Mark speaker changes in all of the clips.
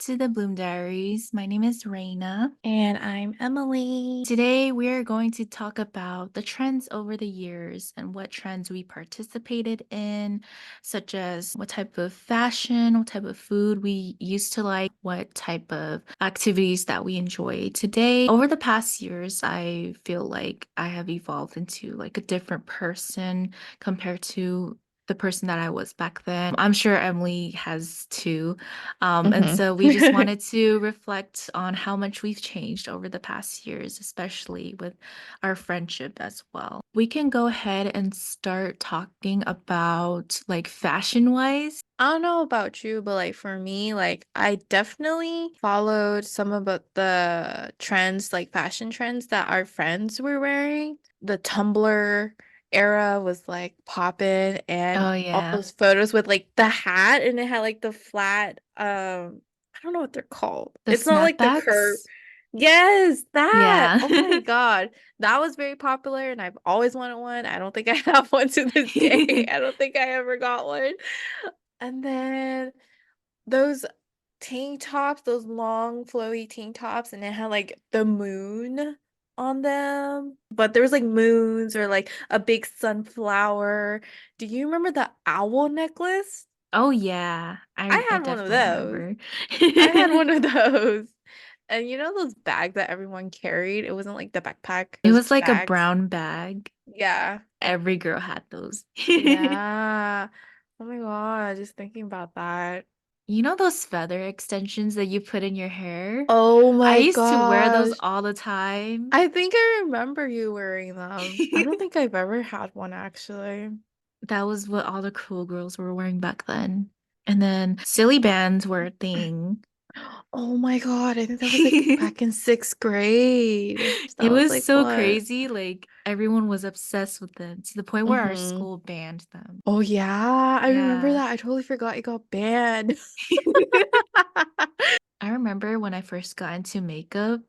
Speaker 1: to the Bloom Diaries. My name is Reina.
Speaker 2: And I'm Emily.
Speaker 1: Today, we are going to talk about the trends over the years and what trends we participated in, such as what type of fashion, what type of food we used to like, what type of activities that we enjoy today. Over the past years, I feel like I have evolved into like a different person compared to the person that I was back then. I'm sure Emily has too. And
Speaker 2: hmm
Speaker 1: so we just wanted to reflect on how much we've changed over the past years, especially with our friendship as well. We can go ahead and start talking about like fashion wise.
Speaker 2: I don't know about you, but like for me, like I definitely followed some of the trends, like fashion trends that our friends were wearing. The Tumblr era was like popping and
Speaker 1: Oh,
Speaker 2: all
Speaker 1: yeah.
Speaker 2: those photos with like the hat and it had like the flat I don't know what they're called.
Speaker 1: The
Speaker 2: It's not like the curve.
Speaker 1: snapbacks.
Speaker 2: Yes, that.
Speaker 1: Yeah.
Speaker 2: Oh my God. That was very popular and I've always wanted one. I don't think I have one to this day. I don't think I ever got one. And then those tank tops, those long flowy tank tops, and it had like the moon on them. But there was like moons or like a big sunflower. Do you remember the owl necklace?
Speaker 1: Oh, yeah. I,
Speaker 2: I
Speaker 1: I
Speaker 2: had one of
Speaker 1: definitely
Speaker 2: those.
Speaker 1: remember.
Speaker 2: I had one of those. And you know those bags that everyone carried? It wasn't like the backpack,
Speaker 1: It
Speaker 2: those
Speaker 1: was like a
Speaker 2: bags.
Speaker 1: brown bag.
Speaker 2: Yeah.
Speaker 1: Every girl had those.
Speaker 2: Yeah. Oh my God, just thinking about that.
Speaker 1: You know those feather extensions that you put in your hair?
Speaker 2: Oh
Speaker 1: I
Speaker 2: my
Speaker 1: used to wear those
Speaker 2: gosh.
Speaker 1: all the time.
Speaker 2: I think I remember you wearing them. I don't think I've ever had one actually.
Speaker 1: That was what all the cool girls were wearing back then. And then silly bands were a thing.
Speaker 2: Oh my God, I think that was like back in sixth grade.
Speaker 1: It
Speaker 2: That was
Speaker 1: was
Speaker 2: like
Speaker 1: so
Speaker 2: what?
Speaker 1: crazy. Like everyone was obsessed with them to the point where our
Speaker 2: hmm
Speaker 1: school banned them.
Speaker 2: Oh yeah, I remember
Speaker 1: Yeah.
Speaker 2: that. I totally forgot it got banned.
Speaker 1: I remember when I first got into makeup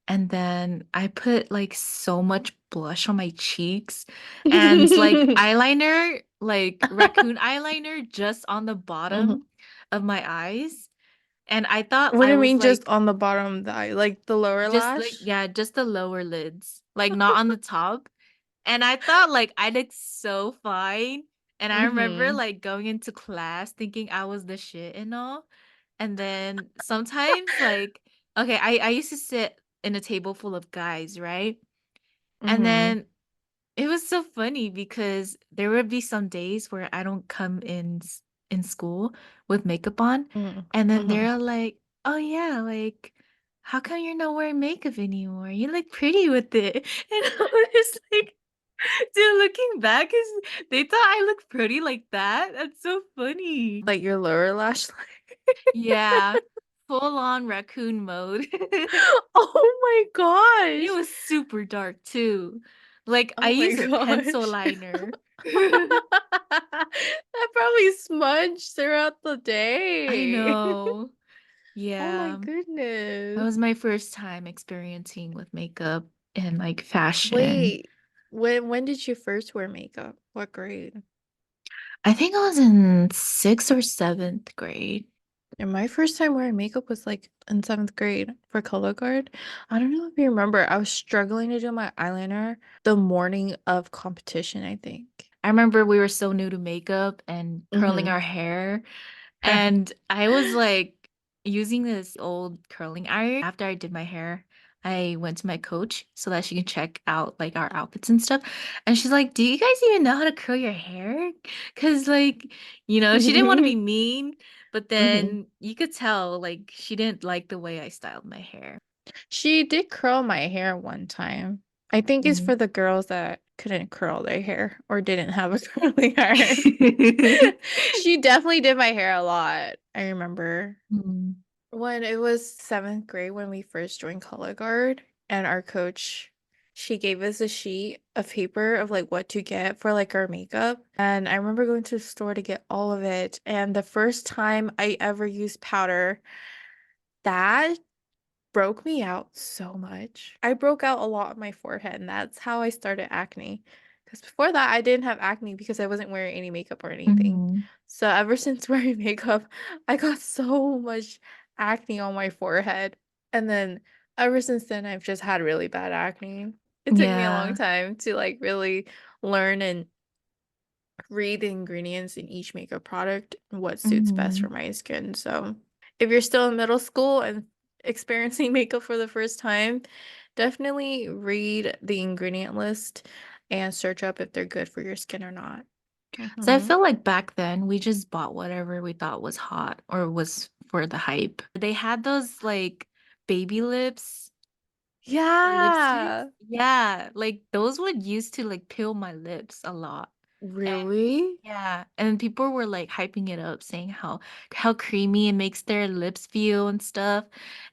Speaker 1: and then I put like so much blush on my cheeks and like eyeliner, like raccoon eyeliner just on the
Speaker 2: Mhm.
Speaker 1: bottom of my eyes. And I thought
Speaker 2: What do
Speaker 1: I
Speaker 2: you
Speaker 1: was
Speaker 2: mean just
Speaker 1: like
Speaker 2: on the bottom of the eye, like the lower
Speaker 1: just like
Speaker 2: lash?
Speaker 1: yeah, just the lower lids, like not on the top. And I thought like I looked so fine. And I remember
Speaker 2: Mm-hmm.
Speaker 1: like going into class thinking I was the shit and all. And then sometimes like okay, I used to sit in a table full of guys, right? And
Speaker 2: Mm-hmm.
Speaker 1: then it was so funny because there would be some days where I don't come in school with makeup on, and then
Speaker 2: Mm-hmm.
Speaker 1: they're like, "Oh yeah, like how come you're not wearing makeup anymore? You look pretty with it." And I was like, dude, looking back is they thought I looked pretty like that. That's so funny.
Speaker 2: Like your lower lash line.
Speaker 1: Yeah, full on raccoon mode.
Speaker 2: Oh my
Speaker 1: It
Speaker 2: gosh.
Speaker 1: was super dark too. Like I
Speaker 2: Oh my
Speaker 1: used a pencil
Speaker 2: gosh.
Speaker 1: liner.
Speaker 2: That probably smudged throughout the
Speaker 1: I
Speaker 2: day.
Speaker 1: know.
Speaker 2: Oh my
Speaker 1: Yeah. That
Speaker 2: goodness.
Speaker 1: was my first time experiencing with makeup and like fashion.
Speaker 2: Wait, when did you first wear makeup? What grade?
Speaker 1: I think I was in sixth or seventh grade.
Speaker 2: And my first time wearing makeup was like in seventh grade for color guard. I don't know if you remember, I was struggling to do my eyeliner the morning of competition, I think.
Speaker 1: I remember we were so new to makeup and curling
Speaker 2: Mm-hmm.
Speaker 1: our hair. And I was like using this old curling iron. After I did my hair, I went to my coach so that she can check out like our outfits and stuff. And she's like, "Do you guys even know how to curl your hair?" Because like, she didn't want to be mean, but
Speaker 2: hmm
Speaker 1: then you could tell like she didn't like the way I styled my hair.
Speaker 2: She did curl my hair one time. I think it's
Speaker 1: Mm.
Speaker 2: for the girls that couldn't curl their hair or didn't have a curling iron. She definitely did my hair a lot. I remember
Speaker 1: Mm.
Speaker 2: when it was seventh grade when we first joined color guard, and our coach, she gave us a sheet of paper of like what to get for like our makeup. And I remember going to the store to get all of it. And the first time I ever used powder, that broke me out so much. I broke out a lot on my forehead, and that's how I started acne. Because before that, I didn't have acne because I wasn't wearing any makeup or anything.
Speaker 1: Mhm.
Speaker 2: So ever since wearing makeup, I got so much acne on my forehead. And then ever since then, I've just had really bad acne. It took me a long
Speaker 1: Yeah.
Speaker 2: time to like really learn and read the ingredients in each makeup product and what suits best for
Speaker 1: Mhm.
Speaker 2: my skin. So if you're still in middle school and experiencing makeup for the first time, definitely read the ingredient list and search up if they're good for your skin or not.
Speaker 1: So I
Speaker 2: Hmm.
Speaker 1: feel like back then we just bought whatever we thought was hot or was for the hype. They had those like baby lips lipsticks.
Speaker 2: Yeah.
Speaker 1: Yeah, like those would used to like peel my lips a lot.
Speaker 2: Really?
Speaker 1: Yeah, and people were like hyping it up, saying how creamy it makes their lips feel and stuff,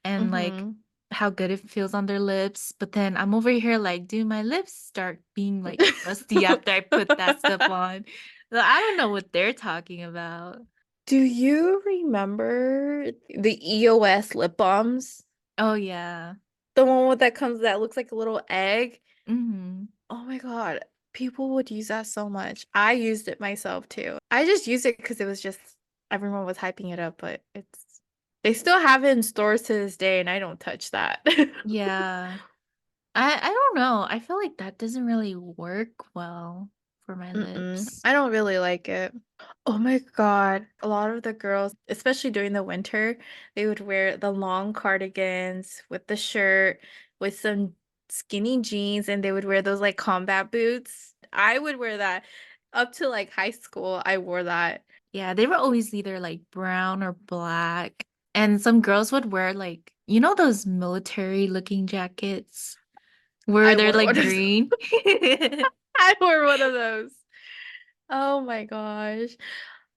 Speaker 1: and like
Speaker 2: Mm-hmm.
Speaker 1: how good it feels on their lips. But then I'm over here like, do my lips start being like crusty after I put that stuff on? So I don't know what they're talking about.
Speaker 2: Do you remember the EOS lip balms?
Speaker 1: Oh yeah.
Speaker 2: The one with that comes that looks like a little egg?
Speaker 1: Mm-hmm.
Speaker 2: Oh my God. People would use that so much. I used it myself too. I just used it because it was just everyone was hyping it up, but it's they still have it in stores to this day and I don't touch that.
Speaker 1: Yeah. I don't know. I feel like that doesn't really work well for my lips.
Speaker 2: I don't really like it. Oh my God. A lot of the girls, especially during the winter, they would wear the long cardigans with the shirt, with some skinny jeans, and they would wear those like combat boots. I would wear that up to like high school. I wore that.
Speaker 1: Yeah, they were always either like brown or black. And some girls would wear like, those military looking jackets where
Speaker 2: I
Speaker 1: they're
Speaker 2: wore
Speaker 1: like
Speaker 2: one of those.
Speaker 1: green?
Speaker 2: I wore one of those. Oh my gosh.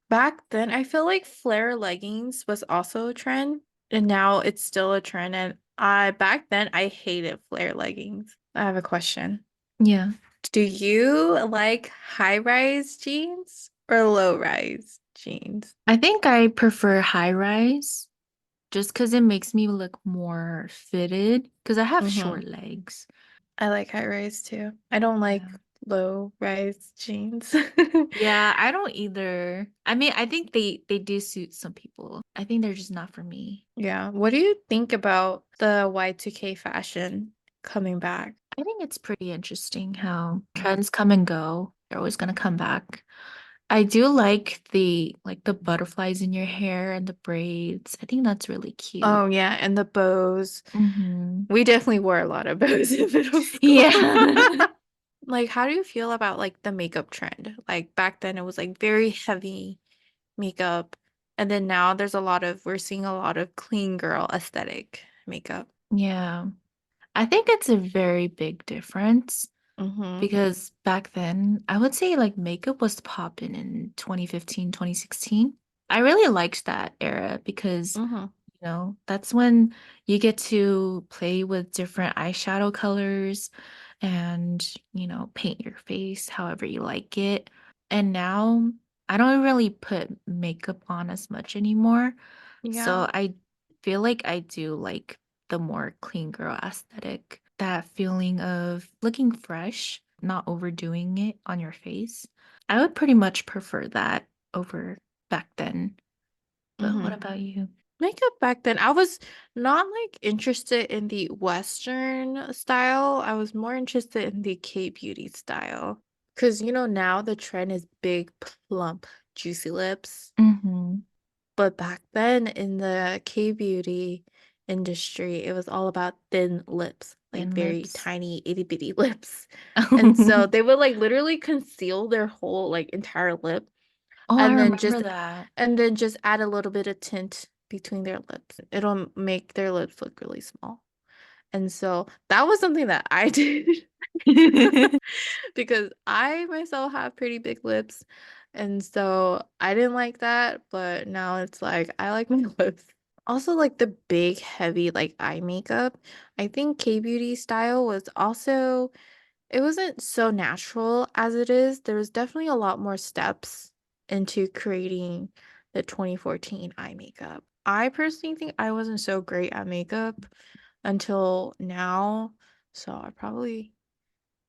Speaker 2: Back then, I feel like flare leggings was also a trend, and now it's still a trend. And I back then I hated flare leggings. I have a question.
Speaker 1: Yeah.
Speaker 2: Do you like high-rise jeans or low-rise jeans?
Speaker 1: I think I prefer high rise just because it makes me look more fitted because I have
Speaker 2: Mm-hmm.
Speaker 1: short legs.
Speaker 2: I like high-rise too. I don't like
Speaker 1: Yeah.
Speaker 2: low-rise jeans.
Speaker 1: Yeah, I don't either. I mean, I think they do suit some people. I think they're just not for me.
Speaker 2: Yeah. What do you think about the Y2K fashion coming back?
Speaker 1: I think it's pretty interesting how trends come and go. They're always gonna come back. I do like the butterflies in your hair and the braids. I think that's really cute.
Speaker 2: Oh yeah, and the bows.
Speaker 1: Hmm.
Speaker 2: We definitely wore a lot of bows in middle school.
Speaker 1: Yeah.
Speaker 2: Like, how do you feel about like the makeup trend? Like back then it was like very heavy makeup, and then now we're seeing a lot of clean girl aesthetic makeup.
Speaker 1: Yeah. I think it's a very big difference
Speaker 2: Mm-hmm.
Speaker 1: because back then, I would say like makeup was popping in 2015, 2016. I really liked that era because
Speaker 2: Mm-hmm.
Speaker 1: that's when you get to play with different eyeshadow colors and, paint your face however you like it. And now I don't really put makeup on as much anymore.
Speaker 2: Yeah.
Speaker 1: So I feel like I do like the more clean girl aesthetic, that feeling of looking fresh, not overdoing it on your face. I would pretty much prefer that over back then. But what
Speaker 2: Mm-hmm.
Speaker 1: about you?
Speaker 2: Makeup back then, I was not like interested in the Western style. I was more interested in the K-beauty style. Because now the trend is big, plump, juicy lips.
Speaker 1: Mhm.
Speaker 2: But back then in the K-beauty industry, it was all about thin lips, like
Speaker 1: Thin
Speaker 2: very
Speaker 1: lips.
Speaker 2: tiny, itty bitty lips. And so they would like literally conceal their whole like entire lip
Speaker 1: Oh, I
Speaker 2: and then
Speaker 1: remember
Speaker 2: just
Speaker 1: that.
Speaker 2: add a little bit of tint between their lips. It'll make their lips look really small. And so that was something that I did because I myself have pretty big lips. And so I didn't like that, but now it's like I like my lips. Also like the big heavy like eye makeup. I think K-beauty style was also it wasn't so natural as it is. There was definitely a lot more steps into creating the 2014 eye makeup. I personally think I wasn't so great at makeup until now. So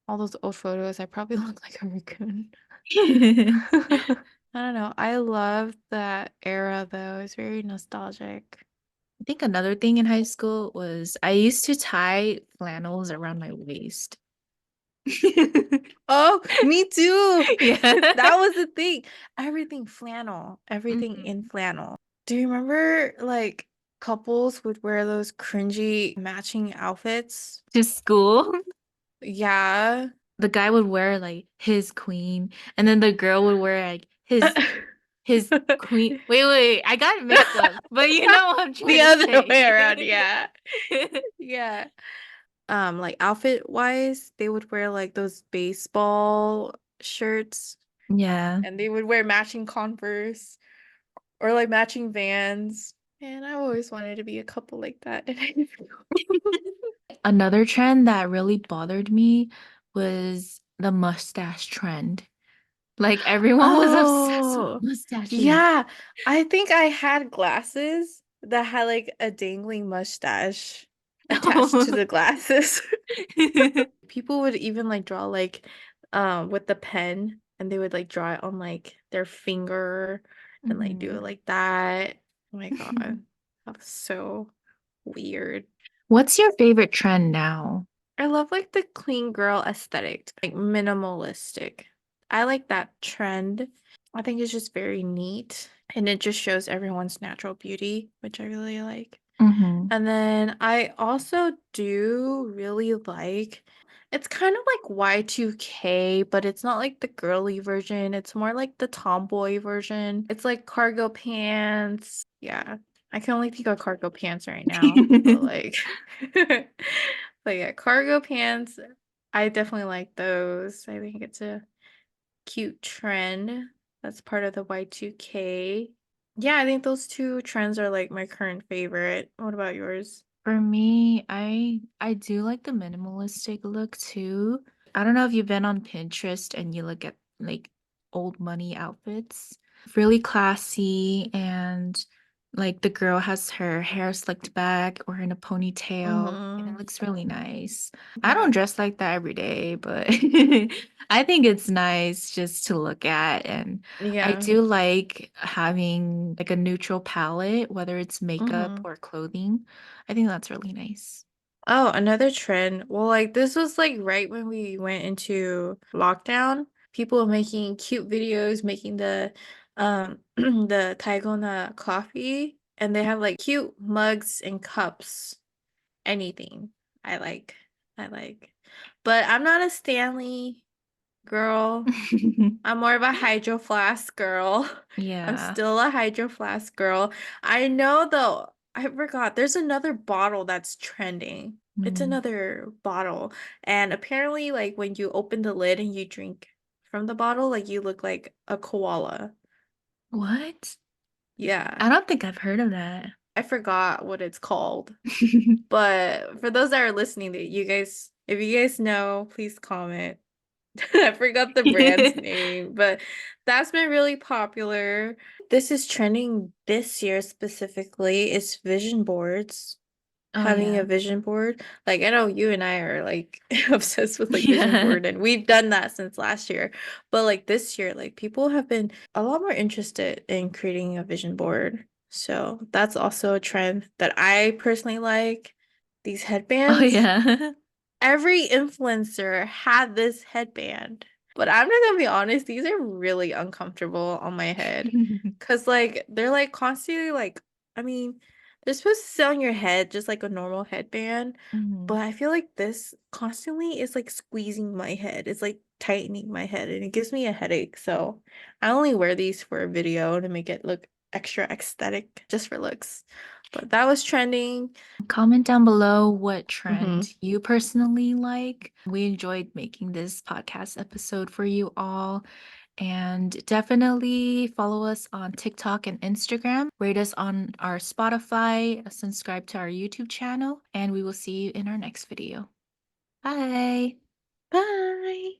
Speaker 2: all those old photos, I probably look like a raccoon. I don't know. I love that era though. It's very nostalgic.
Speaker 1: I think another thing in high school was I used to tie flannels around my waist.
Speaker 2: Oh, me too.
Speaker 1: Yeah.
Speaker 2: That was the thing. Everything flannel, everything in
Speaker 1: Mhm.
Speaker 2: flannel. Do you remember like couples would wear those cringy matching outfits?
Speaker 1: To school.
Speaker 2: Yeah.
Speaker 1: The guy would wear like his queen, and then the girl would wear like his queen. Wait, I got it mixed up, but you know what I'm trying
Speaker 2: The
Speaker 1: to
Speaker 2: other
Speaker 1: say.
Speaker 2: way around, yeah. Yeah. Like outfit wise, they would wear like those baseball shirts
Speaker 1: Yeah.
Speaker 2: and they would wear matching Converse or like matching Vans. And I always wanted to be a couple like that. And I never
Speaker 1: Another trend that really bothered me was the mustache trend. Like everyone was obsessed with
Speaker 2: Oh,
Speaker 1: mustaches.
Speaker 2: yeah. I think I had glasses that had like a dangling mustache attached to the glasses. People would even like draw like with the pen and they would like draw it on like their finger and like do it
Speaker 1: Mhm.
Speaker 2: like that. Oh my God. That was so weird.
Speaker 1: What's your favorite trend now?
Speaker 2: I love like the clean girl aesthetic, like minimalistic. I like that trend. I think it's just very neat and it just shows everyone's natural beauty, which I really like.
Speaker 1: Hmm.
Speaker 2: And then I also do really like it's kind of like Y2K, but it's not like the girly version. It's more like the tomboy version. It's like cargo pants. Yeah. I can only think of cargo pants right now, but like but yeah, cargo pants, I definitely like those. I think it's a cute trend. That's part of the Y2K. Yeah, I think those two trends are like my current favorite. What about yours?
Speaker 1: For me, I do like the minimalistic look too. I don't know if you've been on Pinterest and you look at like old money outfits. Really classy, and like the girl has her hair slicked back or in a ponytail and it
Speaker 2: Mm-hmm.
Speaker 1: looks really nice. I don't
Speaker 2: Yeah.
Speaker 1: dress like that every day, but I think it's nice just to look at, and I
Speaker 2: Yeah.
Speaker 1: do like having like a neutral palette, whether it's makeup
Speaker 2: Mm-hmm.
Speaker 1: or clothing. I think that's really nice.
Speaker 2: Oh, another trend. Well, like this was like right when we went into lockdown. People were making cute videos, making the the dalgona coffee, and they have like cute mugs and cups. Anything. I like. I like. But I'm not a Stanley girl. I'm more of a Hydro Flask girl. I'm
Speaker 1: Yeah.
Speaker 2: still a Hydro Flask girl. I know though, I forgot. There's another bottle that's trending. It's
Speaker 1: Mm.
Speaker 2: another bottle. And apparently, like when you open the lid and you drink from the bottle, like you look like a koala.
Speaker 1: What?
Speaker 2: Yeah.
Speaker 1: I don't think I've heard of that.
Speaker 2: I forgot what it's called. But for those that are listening, that you guys, if you guys know, please comment. I forgot the brand's name, but that's been really popular. This is trending this year specifically. It's vision boards.
Speaker 1: Oh
Speaker 2: Having a
Speaker 1: yeah.
Speaker 2: vision board. Like I know you and I are like obsessed with like vision
Speaker 1: Yeah.
Speaker 2: board and we've done that since last year. But like this year, like people have been a lot more interested in creating a vision board. So that's also a trend that I personally like. These
Speaker 1: Oh
Speaker 2: headbands.
Speaker 1: yeah.
Speaker 2: Every influencer had this headband. But I'm not gonna be honest, these are really uncomfortable on my head. 'Cause like they're like constantly like I mean, they're supposed to sit on your head just like a normal headband, but
Speaker 1: Mhm.
Speaker 2: I feel like this constantly is like squeezing my head. It's like tightening my head and it gives me a headache. So I only wear these for a video to make it look extra aesthetic just for looks. But that was trending.
Speaker 1: Comment down below what
Speaker 2: Hmm.
Speaker 1: trend you personally like. We enjoyed making this podcast episode for you all. And definitely follow us on TikTok and Instagram. Rate us on our Spotify, subscribe to our YouTube channel, and we will see you in our next video. Bye.
Speaker 2: Bye.